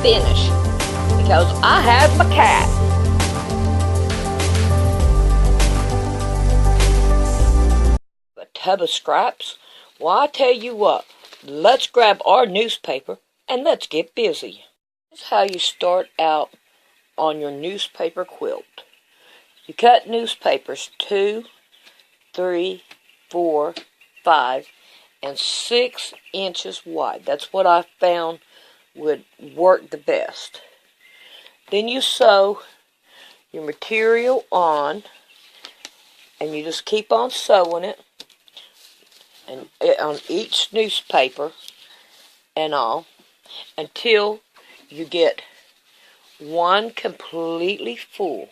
finish because I have my cat. A tub of scraps? Well, I tell you what, let's grab our newspaper and let's get busy. This is how you start out on your newspaper quilt. You cut newspapers 2, 3, 4, 5, and 6 inches wide. That's what I found would work the best. Then you sew your material on, and you just keep on sewing it, and on each newspaper and all, until you get one completely full.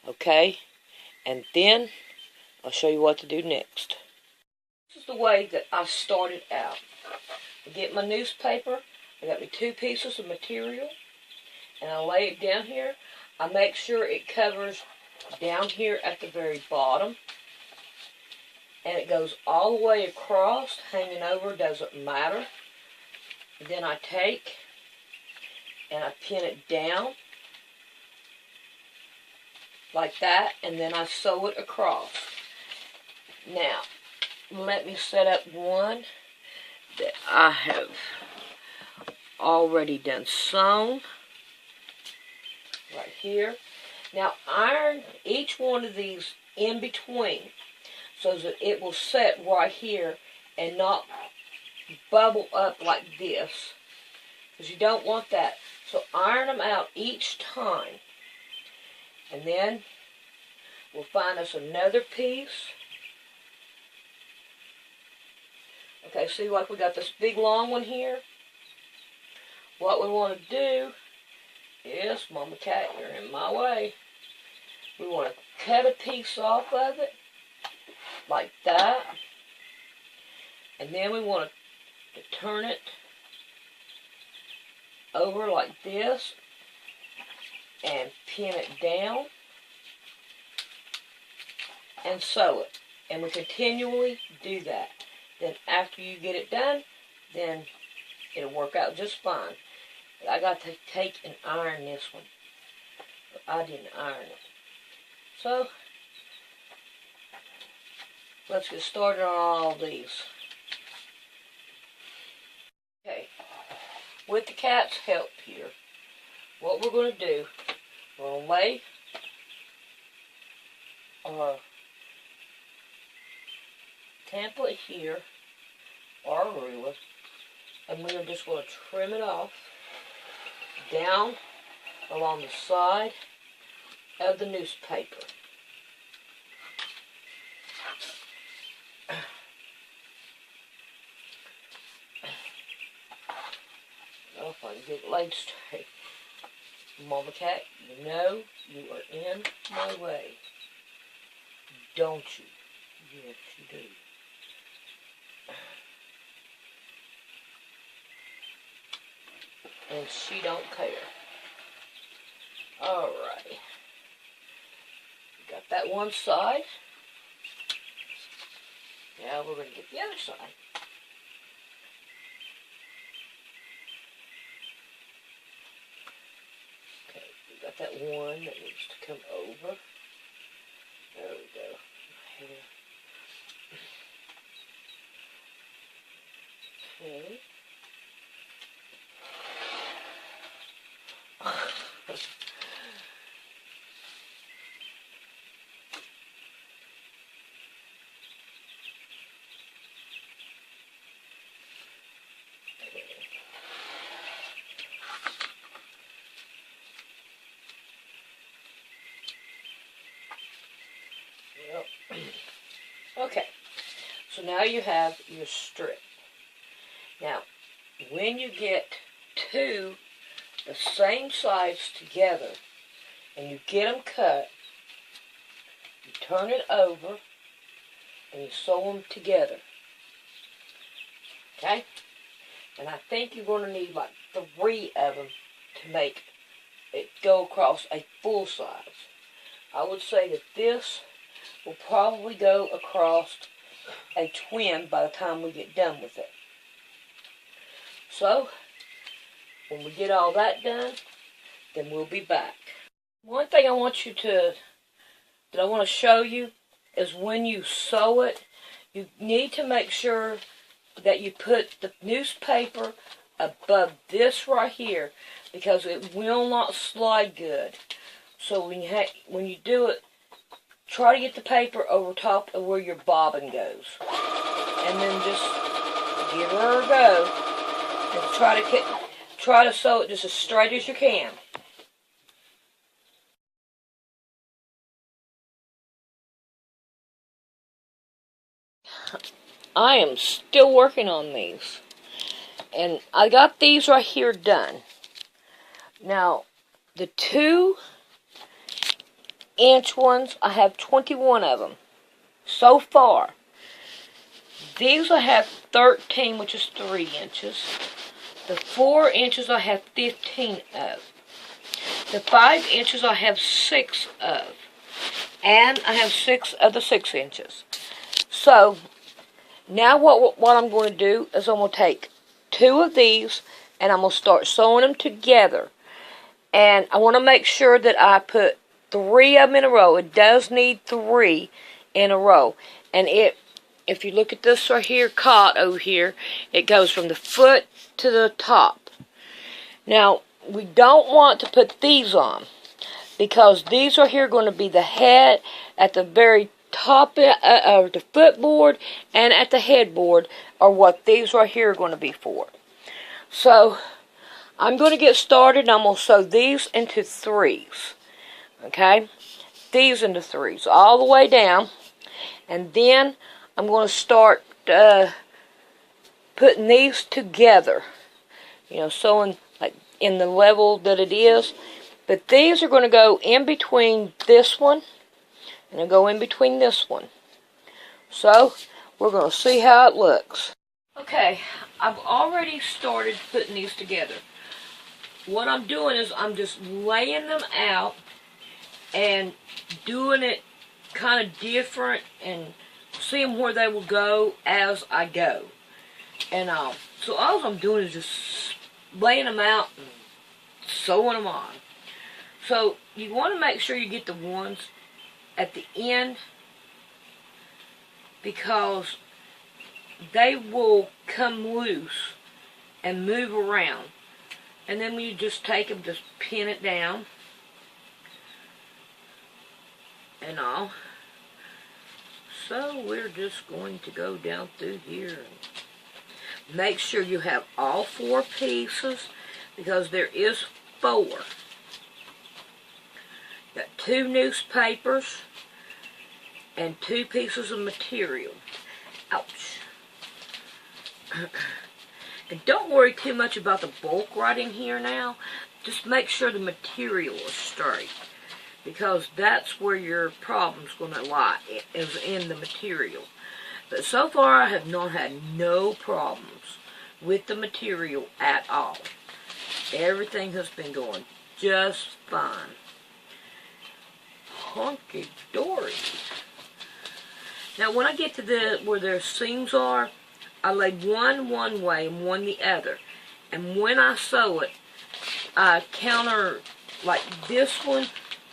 Okay? And then I'll show you what to do next. This is the way that I started out. I get my newspaper, I got me 2 pieces of material, and I lay it down here. I make sure it covers down here at the very bottom, and it goes all the way across, hanging over, doesn't matter. Then I take and I pin it down like that, and then I sew it across. Now, let me set up one that I have already done sewn right here. Now, iron each one of these in between so that it will set right here and not bubble up like this, because you don't want that. So iron them out each time, and then we'll find us another piece. Okay, see, like we got this big long one here. What we want to do is, Mama Cat, you're in my way. We want to cut a piece off of it like that, and then we want to turn it over like this and pin it down and sew it, and we continually do that. Then after you get it done, then it'll work out just fine. But I got to take and iron this one. But I didn't iron it. So let's get started on all these. Okay, with the cat's help here, what we're going to do, we're going to lay our template here, our ruler, and we're just going to trim it off down along the side of the newspaper. Oh, if I can get it laid straight. Mama Cat, you know you are in my way. Don't you? Yes, you do. And she don't care. Alright. Got that one side. Now we're going to get the other side. Okay, we got that one that needs to come over. There we go. Here. Okay. Okay, so now you have your strip. Now, when you get 2 the same size together and you get them cut, you turn it over and you sew them together. Okay? And I think you're going to need like 3 of them to make it go across a full size. I would say that this will probably go across a twin by the time we get done with it. So, when we get all that done, then we'll be back. One thing I want to show you is when you sew it, you need to make sure that you put the newspaper above this right here, because it will not slide good. So when you do it, try to get the paper over top of where your bobbin goes, and then just give her a go and try to sew it just as straight as you can. I am still working on these, and I got these right here done. Now, the 2-inch ones, I have 21 of them so far. These I have 13, which is 3 inches. The 4 inches I have 15 of. The 5 inches I have 6 of. And I have 6 of the 6 inches. So, now what I'm going to do is I'm going to take 2 of these and I'm going to start sewing them together. And I want to make sure that I put 3 of them in a row. It does need 3 in a row. And if you look at this right here, cot over here, it goes from the foot to the top. Now, we don't want to put these on, because these right here are going to be the head at the very top of the footboard and at the headboard are what these right here are going to be for. So, I'm going to get started and I'm going to sew these into 3s. Okay? These into 3s all the way down. And then I'm going to start putting these together. You know, sewing like in the level that it is. But these are going to go in between this one and go in between this one. So, we're going to see how it looks. Okay, I've already started putting these together. What I'm doing is I'm just laying them out and doing it kind of different and seeing where they will go as I go. And so all I'm doing is just laying them out and sewing them on. So you want to make sure you get the ones at the end, because they will come loose and move around. And then when you just take them, just pin it down and all. So we're just going to go down through here and make sure you have all 4 pieces, because there is 4. Got 2 newspapers and 2 pieces of material. Ouch. And don't worry too much about the bulk right in here now. Just make sure the material is straight, because that's where your problem's going to lie, is in the material. But so far I have not had no problems with the material at all. Everything has been going just fine. Honky dory. Now when I get to where their seams are, I lay one way and one the other. And when I sew it, I counter, like this one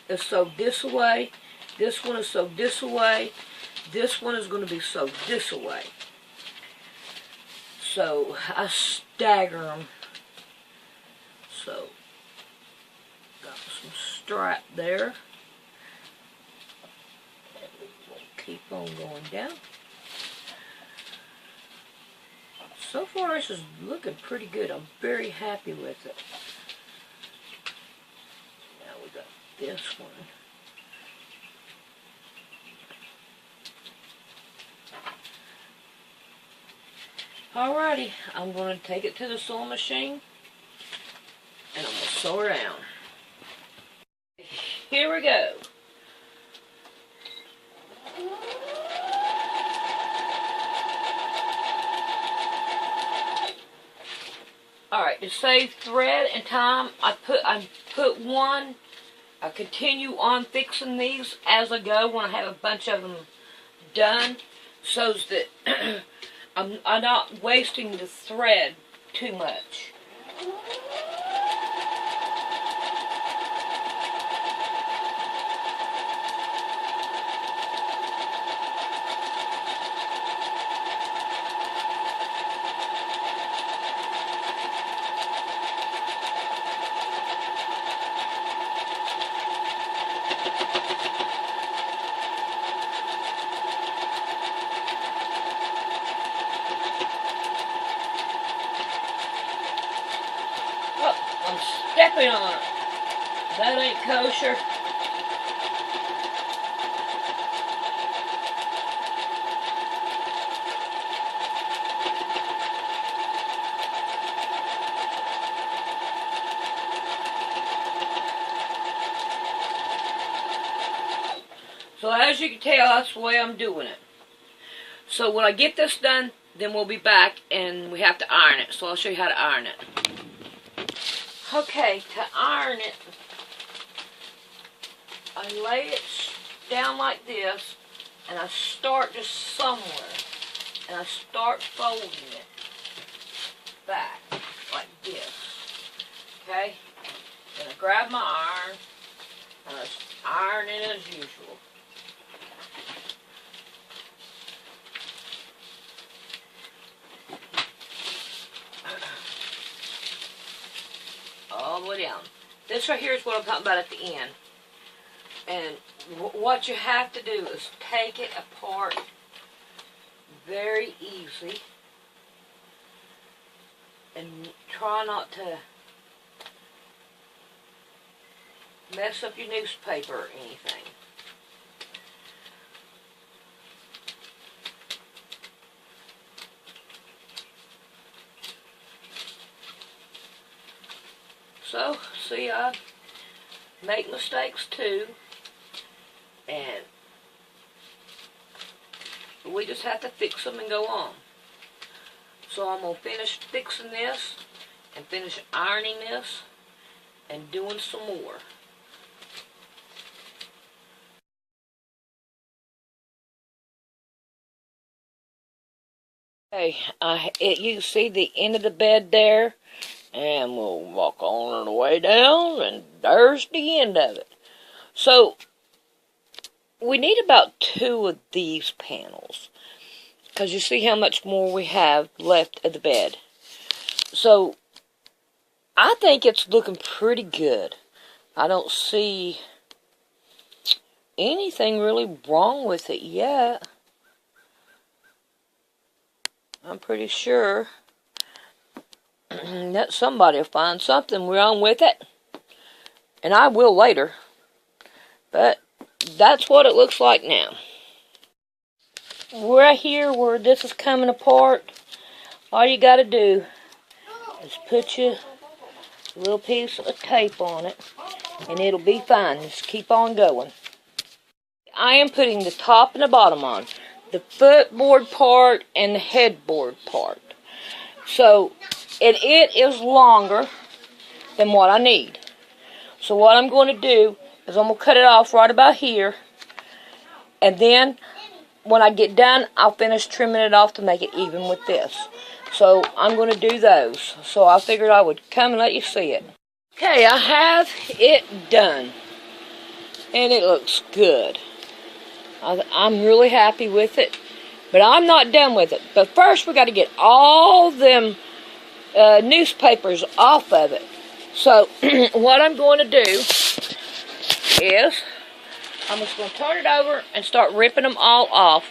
is sewed this way, this one is sewed this way, this one is going to be sewed this way. So I stagger them. So, got some strap there. And we'll keep on going down. So far this is looking pretty good. I'm very happy with it. Now we got this one. Alrighty, I'm going to take it to the sewing machine and I'm going to sew her down. Here we go. Alright, to save thread and time, I put one. I continue on fixing these as I go when I have a bunch of them done, so that I'm not wasting the thread too much. I'm stepping on it. That ain't kosher. So as you can tell, that's the way I'm doing it. So when I get this done, then we'll be back and we have to iron it. So I'll show you how to iron it. Okay, to iron it, I lay it down like this, and I start just somewhere, and I start folding it back like this. Okay, then I grab my iron, and I iron it as usual. All the way down. This right here is what I'm talking about at the end. And what you have to do is take it apart very easy and try not to mess up your newspaper or anything. So, see, I make mistakes too, and we just have to fix them and go on. So I'm going to finish fixing this, and finish ironing this, and doing some more. Okay, you see the end of the bed there? And we'll walk on the way down, and there's the end of it. So, we need about 2 of these panels, because you see how much more we have left of the bed. So, I think it's looking pretty good. I don't see anything really wrong with it yet. I'm pretty sure that somebody will find something wrong with it, and I will later, but that's what it looks like now. Right here where this is coming apart, all you got to do is put your little piece of tape on it, and it'll be fine. Just keep on going. I am putting the top and the bottom on, the footboard part and the headboard part. So it is longer than what I need. So what I'm going to do is I'm going to cut it off right about here, and then when I get done, I'll finish trimming it off to make it even with this. So I'm going to do those. So I figured I would come and let you see it. Okay, I have it done, and it looks good. I'm really happy with it, but I'm not done with it. But first we got to get all them newspapers off of it. So what I'm going to do is I'm just going to turn it over and start ripping them all off.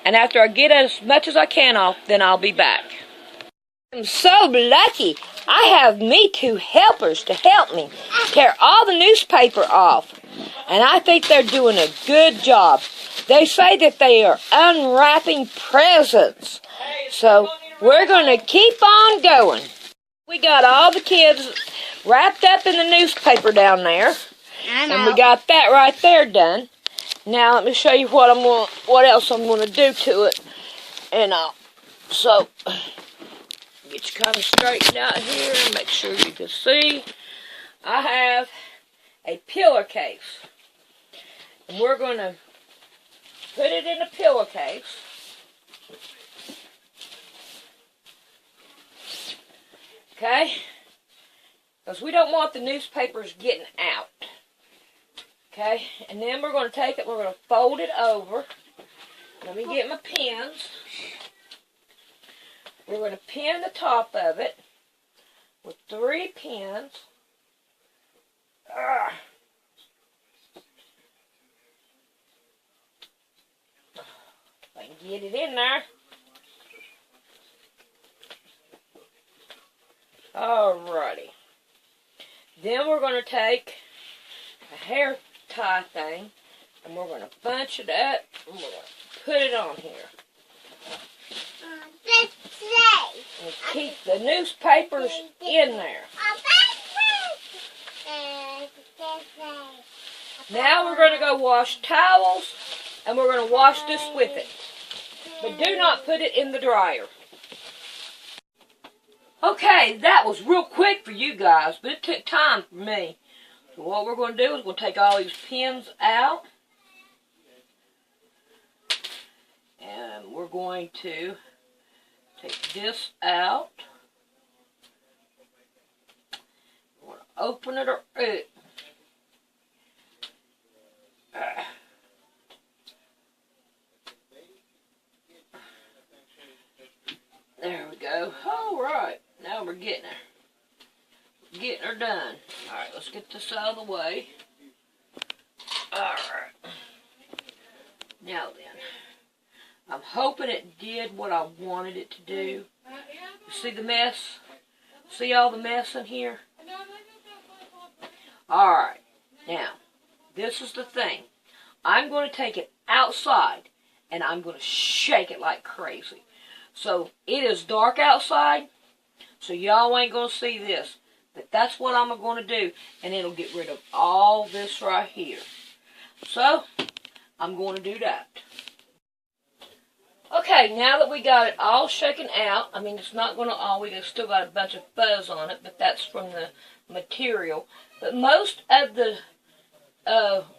And after I get as much as I can off, then I'll be back. I'm so lucky. I have me 2 helpers to help me tear all the newspaper off. And I think they're doing a good job. They say that they are unwrapping presents. So we're going to keep on going. We got all the kids wrapped up in the newspaper down there. And we got that right there done. Now let me show you what else I'm going to do to it. And so get you kind of straightened out here and make sure you can see. I have a pillowcase. And we're going to put it in a pillowcase. Okay? Because we don't want the newspapers getting out. Okay? And then we're going to take it, we're going to fold it over. Let me get my pins. We're going to pin the top of it with 3 pins. If I can get it in there. Alrighty. Then we're going to take a hair tie thing, and we're going to bunch it up, and we're going to put it on here. And keep the newspapers in there. Now we're going to go wash towels, and we're going to wash this with it. But do not put it in the dryer. Okay, that was real quick for you guys, but it took time for me. So what we're going to do is we'll take all these pins out. And we're going to take this out. We're going to open it up. There we go. All right. Now we're getting her. Getting her done. All right, let's get this out of the way. All right. Now then. I'm hoping it did what I wanted it to do. You see the mess? See all the mess in here? All right. Now, this is the thing. I'm going to take it outside, and I'm going to shake it like crazy. So, it is dark outside, so y'all ain't going to see this. But that's what I'm going to do, and it'll get rid of all this right here. So, I'm going to do that. Okay, now that we got it all shaken out, I mean, it's not going to all, we still got a bunch of fuzz on it, but that's from the material. But most of the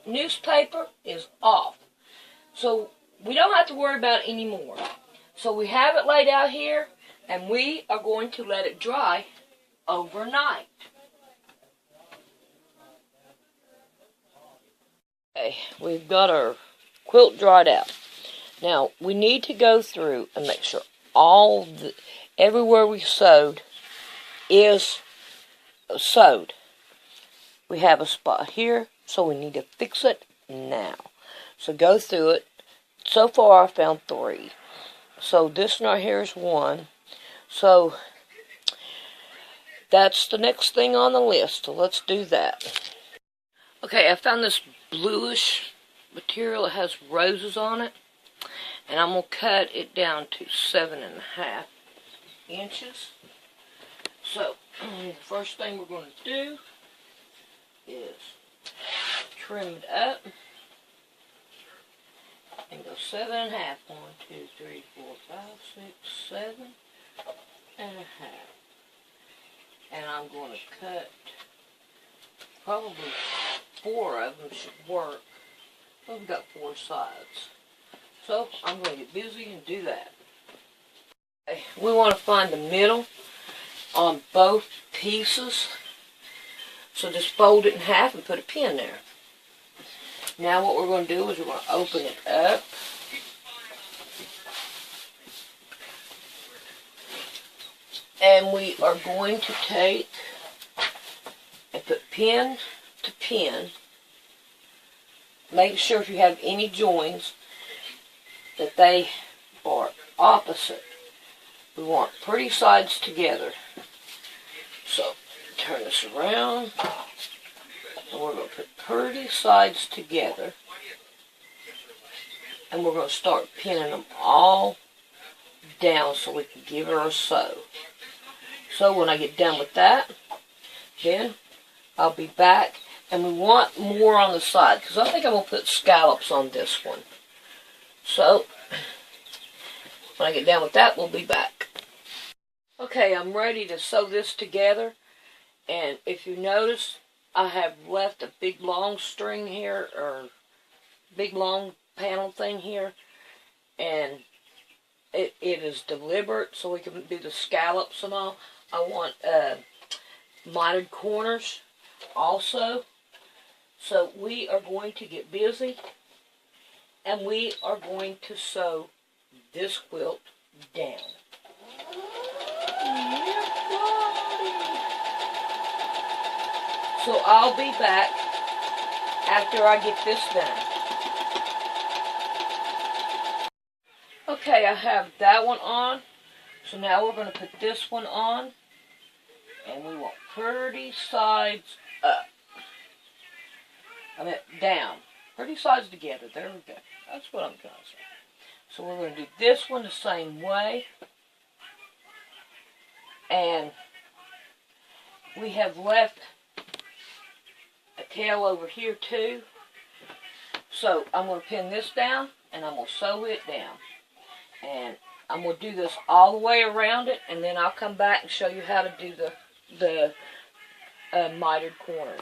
newspaper is off. So, we don't have to worry about it anymore. So, we have it laid out here, and we are going to let it dry overnight. Okay, we've got our quilt dried out. Now, we need to go through and make sure everywhere we sewed is sewed. We have a spot here, so we need to fix it now. So go through it. So far, I found 3. So this one right here is 1. So that's the next thing on the list. So let's do that. Okay, I found this bluish material. It has roses on it. And I'm going to cut it down to 7.5 inches. So, the first thing we're going to do is trim it up and go 7.5. 1, 2, 3, 4, 5, 6, 7.5. And I'm going to cut probably 4 of them should work. We've got 4 sides. So, I'm going to get busy and do that. Okay, we want to find the middle on both pieces. So just fold it in half and put a pin there. Now what we're going to do is we're going to open it up. And we are going to take and put pin to pin. Make sure if you have any joins that they are opposite. We want pretty sides together. So, turn this around. And we're going to put pretty sides together. And we're going to start pinning them all down so we can give her a sew. So, when I get done with that, then I'll be back. And we want more on the side, because I think I'm going to put scallops on this one. So, when I get done with that, we'll be back. Okay, I'm ready to sew this together. And if you notice, I have left a big long string here, or big long panel thing here. And it is deliberate, so we can do the scallops and all. I want mitered corners also. So we are going to get busy. And we are going to sew this quilt down. So I'll be back after I get this done. Okay, I have that one on. So now we're going to put this one on. And we want pretty sides up. I mean, down. Pretty sides together. There we go. That's what I'm going to say. So we're going to do this one the same way. And we have left a tail over here too. So I'm going to pin this down and I'm going to sew it down. And I'm going to do this all the way around it, and then I'll come back and show you how to do the mitered corners.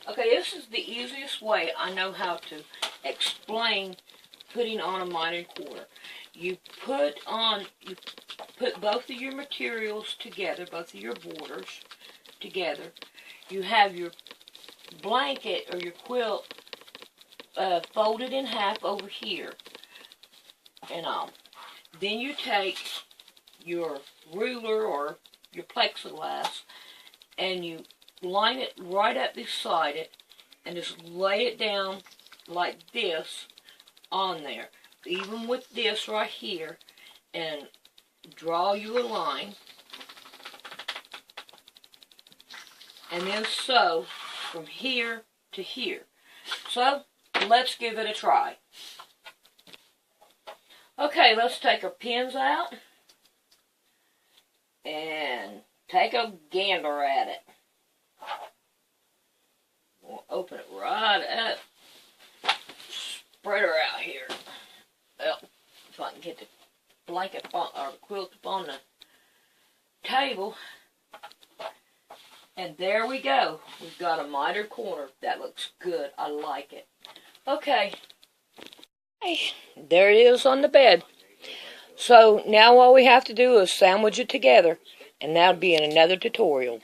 Okay, this is the easiest way I know how to explain putting on a mitered corner. You put both of your materials together, both of your borders together. You have your blanket or your quilt folded in half over here and all. Then you take your ruler or your plexiglass and you line it right up beside it and just lay it down like this on there, even with this right here, and draw you a line, and then sew from here to here. So let's give it a try. Okay, let's take our pins out and take a gander at it. We'll open it right up. Spread her out here. Well, if I can get the blanket or the quilt up on the table. And there we go. We've got a mitered corner. That looks good. I like it. Okay. Hey, there it is on the bed. So now all we have to do is sandwich it together, and that'll be in another tutorial.